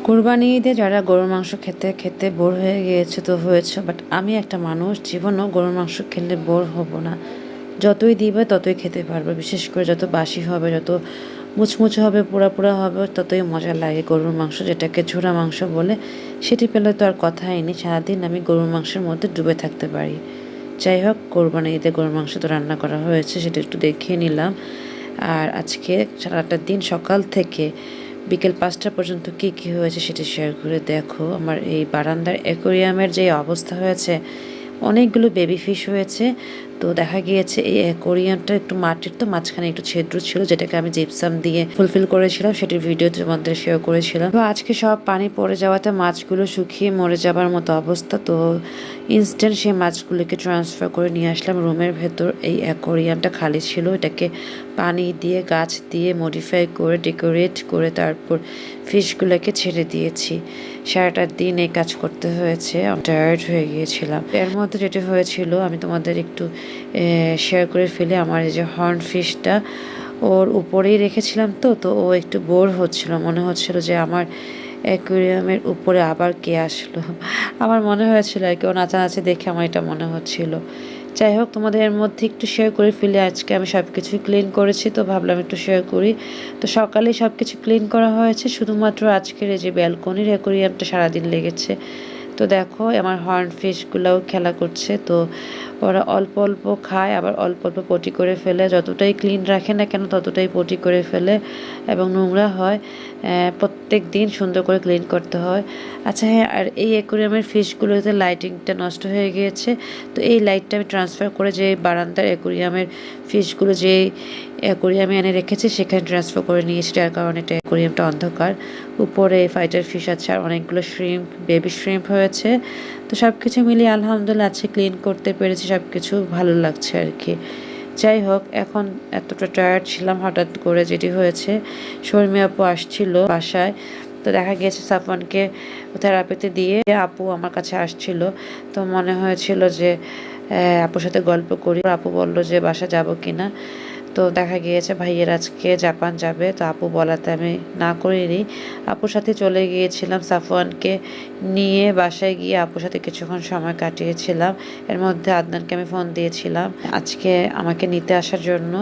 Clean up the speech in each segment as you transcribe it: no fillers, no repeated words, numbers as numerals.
কোরবানি ঈদে যারা গরুর মাংস খেতে খেতে বোর হয়ে গিয়েছে তো হয়েছে, বাট আমি একটা মানুষ জীবনও গরুর মাংস খেলে বোর হব না। যতই দিবে ততই খেতে পারবো, বিশেষ করে যত বাসি হবে, যত মুচমুচে হবে, পোড়া পোড়া হবে, ততই মজা লাগে গরুর মাংস, যেটাকে ঝোড়া মাংস বলে। সেটি পেলে তো আর কথাই নেই, সারাদিন আমি গরুর মাংসের মধ্যে ডুবে থাকতে পারি। যাই হোক, কোরবানি ঈদে গরুর মাংস তো রান্না করা হয়েছে, সেটা একটু দেখিয়ে নিলাম। আর আজকে সারাটা দিন সকাল থেকে বিকেল 5টা পর্যন্ত কী কী হয়েছে সেটি শেয়ার করে দেখো। আমার এই বারান্দার অ্যাকোরিয়ামের যে অবস্থা হয়েছে, অনেকগুলো বেবি ফিশ হয়েছে। তো দেখা গিয়েছে এই অ্যাকোরিয়ামটা একটু মাটির, তো মাঝখানে একটু ছিদ্র ছিল, যেটাকে আমি জিপসাম দিয়ে ফুলফিল করেছিলাম, সেটির ভিডিও তোমাদের শেয়ার করেছিলাম। তো আজকে সব পানি পড়ে যাওয়াতে মাছগুলো শুকিয়ে মরে যাবার মতো অবস্থা। তো ইনস্ট্যান্ট সেই মাছগুলোকে ট্রান্সফার করে নিয়ে আসলাম রুমের ভেতর। এই অ্যাকোরিয়ামটা খালি ছিল, এটাকে পানি দিয়ে গাছ দিয়ে মডিফাই করে ডেকোরেট করে তারপর ফিশগুলোকে ছেড়ে দিয়েছি। সারাটা দিন এই কাজ করতে হয়েছে, টায়ার্ড হয়ে গিয়েছিলাম। এর মধ্যে যেটি হয়েছিল আমি তোমাদের একটু শেয়ার করে ফেলি। আমার এই যে হর্ন ফিশটা ওর উপরেই রেখেছিলাম, তো তো ও একটু বোর হচ্ছিল, মনে হচ্ছিল যে আমার অ্যাকুরিয়ামের উপরে আবার কে আসলো। আমার মনে হয়েছিল আর কি, ও নাচানাচি দেখে আমার এটা মনে হচ্ছিল। যাই হোক, তোমাদের এর মধ্যে একটু শেয়ার করে ফেলি। আজকে আমি সব কিছুই ক্লিন করেছি, তো ভাবলাম একটু শেয়ার করি। তো সকালেই সব কিছু ক্লিন করা হয়েছে, শুধুমাত্র আজকের এই যে ব্যালকনির অ্যাকুরিয়ামটা সারাদিন লেগেছে। তো দেখো আমার হর্ন ফিশগুলোও খেলা করছে। তো ওরা অল্প অল্প খায়, আবার অল্প অল্প পটি করে ফেলে। যতটাই ক্লিন রাখে না কেন ততটাই পটি করে ফেলে এবং নোংরা হয়। প্রত্যেক দিন সুন্দর করে ক্লিন করতে হয়। আচ্ছা হ্যাঁ, আর এই অ্যাকোরিয়ামের ফিশগুলোতে লাইটিংটা নষ্ট হয়ে গিয়েছে। তো এই লাইটটা আমি ট্রান্সফার করে যে বারান্দার অ্যাকোরিয়ামের ফিশগুলো যে অ্যাকোরিয়ামে এনে রেখেছি সেখানে ট্রান্সফার করে নিয়েছি, যার কারণে এটা অ্যাকোরিয়ামটা অন্ধকার। উপরে ফাইটার ফিশ আছে আর অনেকগুলো শ্রিম্প, বেবি শ্রিম্প হয়েছে। তো সব কিছু মিলিয়ে আলহামদুলিল্লাহ আজকে ক্লিন করতে পেরেছি, সব কিছু ভালো লাগছে আর কি। যাই হোক, এখন এতটা টায়ার্ড ছিলাম, হঠাৎ করে যেটি হয়েছে, শর্মি আপু আসছিল বাসায়। তো দেখা গিয়েছে সাফওয়ানকে থেরাপিতে দিয়ে আপু আমার কাছে আসছিল। তো মনে হয়েছিল যে আপুর সাথে গল্প করি। আপু বলল যে বাসা যাব কিনা। তো দেখা গিয়েছে ভাইয়ের আজকে জাপান যাবে, তো আপু বলাতে আমি না করিনি, আপুর সাথে চলে গিয়েছিলাম। সাফওয়ানকে নিয়ে বাসায় গিয়ে আপুর সাথে কিছুক্ষণ সময় কাটিয়েছিলাম। এর মধ্যে আদনানকে আমি ফোন দিয়েছিলাম আজকে আমাকে নিতে আসার জন্য।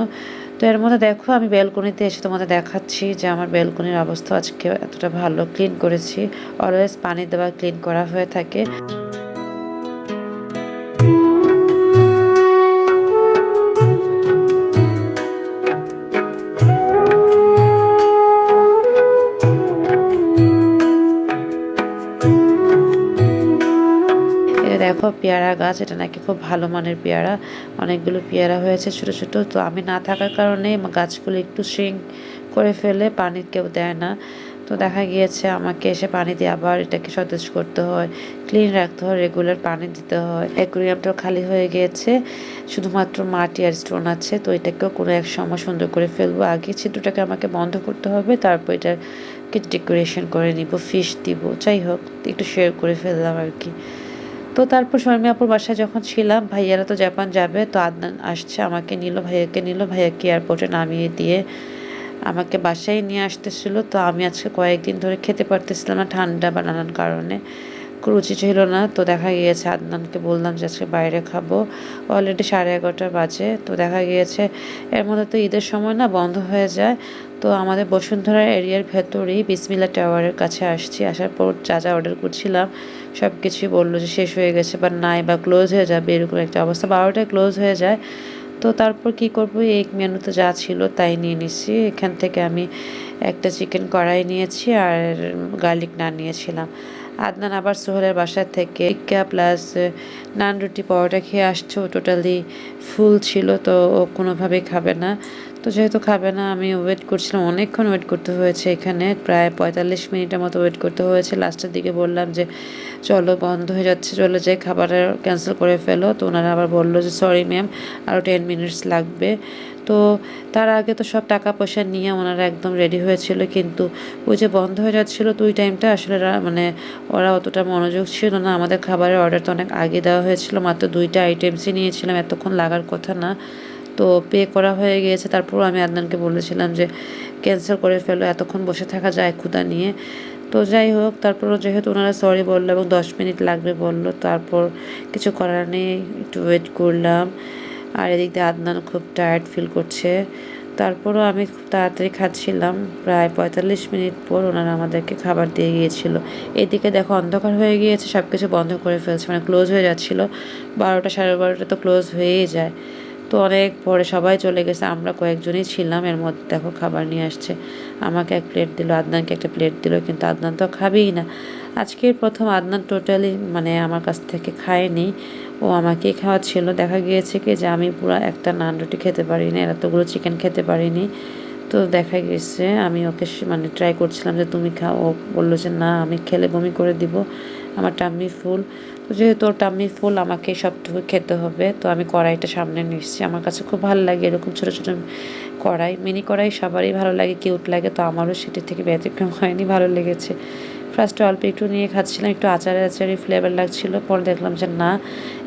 তো এর মধ্যে দেখো আমি ব্যালকনিতে এসে তোমাদের দেখাচ্ছি যে আমার ব্যালকনির অবস্থা আজকে এতটা ভালো ক্লিন করেছি। অলওয়েজ পানি দেওয়া ক্লিন করা হয়ে থাকে। দেখো পেয়ারা গাছ, এটা নাকি খুব ভালো মানের পেয়ারা, অনেকগুলো পেয়ারা হয়েছে ছোট ছোট। তো আমি না থাকার কারণে গাছগুলো একটু শ্রিঙ্ক করে ফেলে, পানি কেউ দেয় না। তো দেখা গিয়েছে আমাকে এসে পানি দিয়ে আবার এটাকে সতেজ করতে হয়, ক্লিন রাখতে হয়, রেগুলার পানি দিতে হয়। অ্যাকুরিয়ামটাও খালি হয়ে গিয়েছে, শুধুমাত্র মাটি আর স্টোন আছে। তো এটাকেও কোনো এক সময় সুন্দর করে ফেলবো। আগে ছিদ্রটাকে আমাকে বন্ধ করতে হবে, তারপর এটাকে ডেকোরেশন করে নিব, ফিশ দিব। যাই হোক, একটু শেয়ার করে ফেললাম আর কি। তো তারপর শর্মি আপুর বাসায় যখন ছিলাম, ভাইয়ারা তো জাপান যাবে, তো আদনান আসছে, আমাকে নিল, ভাইয়াকে নিল, ভাইয়াকে এয়ারপোর্টে নামিয়ে দিয়ে আমাকে বাসায় নিয়ে আসতেছিল। তো আমি আজকে কয়েকদিন ধরে খেতে পারতেছিলাম না, ঠান্ডা বা নানান কারণে রুচি ছিল না। তো দেখা গিয়েছে আদনানকে বললাম যে আজকে বাইরে খাবো। অলরেডি 11:30 বাজে। তো দেখা গিয়েছে এর মধ্যে তো ঈদের সময় না বন্ধ হয়ে যায়। তো আমাদের বসুন্ধরা এরিয়ার ভেতরেই বিসমিল্লা টাওয়ারের কাছে আসছি। আসার পর যা যা অর্ডার করছিলাম সব কিছুই বললো যে শেষ হয়ে গেছে বা নাই বা ক্লোজ হয়ে যাবে, এরকম একটা অবস্থা। 12টায় ক্লোজ হয়ে যায়। তো তারপর কি করব, এই মেনুতে যা ছিল তাই নিয়ে নিচ্ছি। এখান থেকে আমি একটা চিকেন কড়াই নিয়েছি আর গার্লিক নান নিয়েছিলাম। আদনান আবার সোহেলের বাসার থেকে টিক্কা প্লাস নান রুটি পরোটা খেয়ে আসছে। ও টোটালি ফুল ছিল, তো ও কোনোভাবেই খাবে না। তো যেহেতু খাবে না, আমি ওয়েট করছিলাম, অনেকক্ষণ ওয়েট করতে হয়েছে, এখানে প্রায় 45 মিনিটের মতো ওয়েট করতে হয়েছে। লাস্টের দিকে বললাম যে চলো বন্ধ হয়ে যাচ্ছে, চলে যাই, খাবারের ক্যান্সেল করে ফেলো। তো ওনারা আবার বললো যে সরি ম্যাম, আরও 10 মিনিটস লাগবে। তো তার আগে তো সব টাকা পয়সা নিয়ে ওনারা একদম রেডি হয়েছিল, কিন্তু ওই যে বন্ধ হয়ে যাচ্ছিলো তো ওই টাইমটা আসলে মানে ওরা অতটা মনোযোগ ছিল না। আমাদের খাবারের অর্ডার তো অনেক আগে দেওয়া হয়েছিল, মাত্র 2টা আইটেমসই নিয়েছিলাম, এতক্ষণ লাগার কথা না। তো পে করা হয়ে গিয়েছে। তারপরও আমি আদনানকে বলেছিলাম যে ক্যান্সেল করে ফেলো, এতক্ষণ বসে থাকা যায় ক্ষুধা নিয়ে। তো যাই হোক, তারপরও যেহেতু ওনারা সরি বললো এবং 10 মিনিট লাগবে বললো, তারপর কিছু করার নেই, একটু ওয়েট করলাম। আর এদিক দিয়ে আদনান খুব টায়ার্ড ফিল করছে। তারপরও আমি খুব তাড়াতাড়ি খাচ্ছিলাম। প্রায় 45 মিনিট পর ওনারা আমাদেরকে খাবার দিয়ে গিয়েছিল। এদিকে দেখো অন্ধকার হয়ে গিয়েছে, সব কিছু বন্ধ করে ফেলছে, মানে ক্লোজ হয়ে যাচ্ছিলো। 12টা সাড়ে 12টা তো ক্লোজ হয়েই যায়। তো অনেক পরে সবাই চলে গেছে, আমরা কয়েকজনই ছিলাম। এর মধ্যে দেখো খাবার নিয়ে আসছে, আমাকে এক প্লেট দিল, আদনানকে একটা প্লেট দিল, কিন্তু আদনান তো খাবেই না। আজকের প্রথম আদনান টোটালি মানে আমার কাছ থেকে খায়নি, ও আমাকেই খাওয়াচ্ছিল। দেখা গিয়েছে কি যে আমি পুরো একটা নান রুটি খেতে পারিনি, এতগুলো চিকেন খেতে পারিনি। তো দেখা গেছে আমি ওকে মানে ট্রাই করছিলাম যে তুমি খাও, ও বললো যে না আমি খেলে বমি করে দিব, আমার টাম্মি ফুল। তো যেহেতু ওর টাম্মি ফুল আমাকে সবটুকু খেতে হবে, তো আমি কড়াইটা সামনে নিচ্ছি। আমার কাছে খুব ভালো লাগে এরকম ছোটো ছোটো কড়াই, মিনি কড়াই সবারই ভালো লাগে, কিউট লাগে, তো আমারও সেটি থেকে ব্যতিক্রম হয়নি, ভালো লেগেছে। ফার্স্টে অল্প একটু নিয়ে খাচ্ছিলাম, একটু আচারে আচারে ফ্লেভার লাগছিল, পরে দেখলাম যে না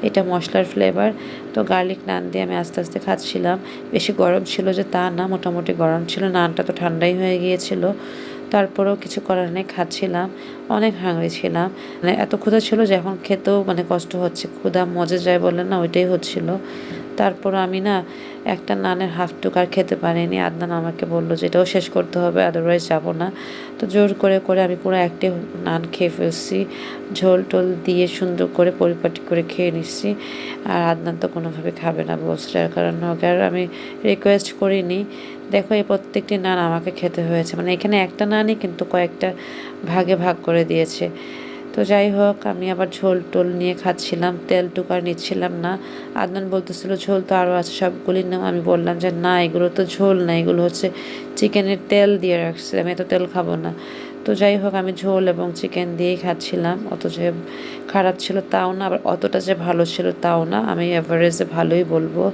এটা মশলার ফ্লেভার। তো গার্লিক নান দিয়ে আমি আস্তে আস্তে খাচ্ছিলাম। বেশি গরম ছিল যে তা না, মোটামুটি গরম ছিল, নানটা তো ঠান্ডাই হয়ে গিয়েছিল। তারপরেও কিছু করার নেই, খাচ্ছিলাম। অনেক হাংরি ছিলাম, মানে এত ক্ষুধা ছিল যে এখন খেতেও মানে কষ্ট হচ্ছে, ক্ষুধা মজে যায় বলে না, ওইটাই হচ্ছিল। তারপর আমি না একটা নানের হাফ টুক আর খেতে পারিনি। আদনান আমাকে বললো যে এটাও শেষ করতে হবে, আদারওয়াইজ যাবো না। তো জোর করে করে আমি পুরো একটি নান খেয়ে ফেলছি, ঝোল টোল দিয়ে সুন্দর করে পরিপাটি করে খেয়ে নিচ্ছি। আর আদনান তো কোনোভাবে খাবে না বলছে, যার কারণে ওকে আর আমি রিকোয়েস্ট করিনি। দেখো এই প্রত্যেকটি নান আমাকে খেতে হয়েছে, মানে এখানে একটা নানই কিন্তু কয়েকটা ভাগে ভাগ করে দিয়েছে। তো যাই হোক, আমি আবার ঝোল টোল নিয়ে খাচ্ছিলাম, তেল টুক আর নিচ্ছিলাম না। আদনান বলতেছিল ঝোল তো আরও আছে, সবগুলি নাও। আমি বললাম যে না এগুলো তো ঝোল না, এগুলো হচ্ছে চিকেনের তেল দিয়ে রাখছে, আমি এত তেল খাবো না। তো যাই হোক, আমি ঝোল এবং চিকেন দিয়েই খাচ্ছিলাম। অত যে খারাপ ছিল তাও না, আবার অতটা যে ভালো ছিল তাও না, আমি অ্যাভারেজে ভালোই বলবো।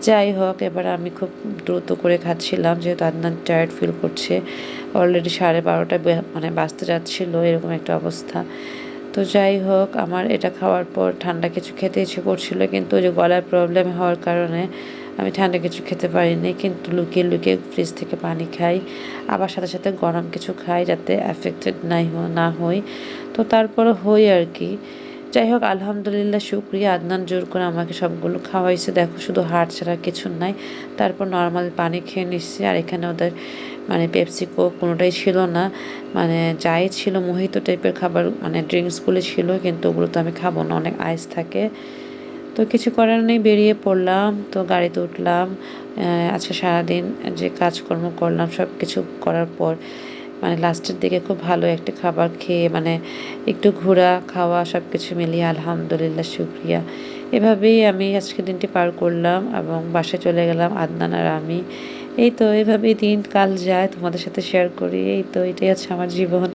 যাই হোক, এবার আমি খুব দ্রুত করে খাচ্ছিলাম, যেহেতু আদনান টায়ার্ড ফিল করছে। অলরেডি 12:30 মানে বাজতে যাচ্ছিলো, এরকম একটা অবস্থা। তো যাই হোক, আমার এটা খাওয়ার পর ঠান্ডা কিছু খেতে ইচ্ছে করছিল, কিন্তু ওই যে গলার প্রবলেম হওয়ার কারণে আমি ঠান্ডা কিছু খেতে পারিনি। কিন্তু লুকিয়ে লুকিয়ে ফ্রিজ থেকে পানি খাই, আবার সাথে সাথে গরম কিছু খাই যাতে অ্যাফেক্টেড না হই। তো তারপরে হই আর কি। যাই হোক, আলহামদুলিল্লাহ, শুক্রিয়া, আদনান জোর করে আমাকে সবগুলো খাওয়াইছে। দেখো শুধু হাড় ছাড়া কিছু নাই। তারপর নর্মাল পানি খেয়ে নিচ্ছি। আর এখানে ওদের মানে পেপসি কোক কোনোটাই ছিল না, মানে যাই ছিল মোহিতো টাইপের খাবার, মানে ড্রিঙ্কসগুলো ছিল, কিন্তু ওগুলো তো আমি খাবো না, অনেক আইস থাকে। তো কিছু করার নেই, বেরিয়ে পড়লাম। তো গাড়িতে উঠলাম। আজকে সারাদিন যে কাজকর্ম করলাম সব কিছু করার পর মানে লাস্টের দিকে খুব ভালো একটা খাবার খেয়ে, মানে একটু ঘোরা খাওয়া সব কিছু মিলিয়ে আলহামদুলিল্লাহ, শুক্রিয়া। এভাবেই আমি আজকে দিনটি পার করলাম এবং বাসায় চলে গেলাম আদনান আর আমি। এই তো এভাবেই দিন কাল যায়, তোমাদের সাথে শেয়ার করি। এই তো এটাই আছে আমার জীবন।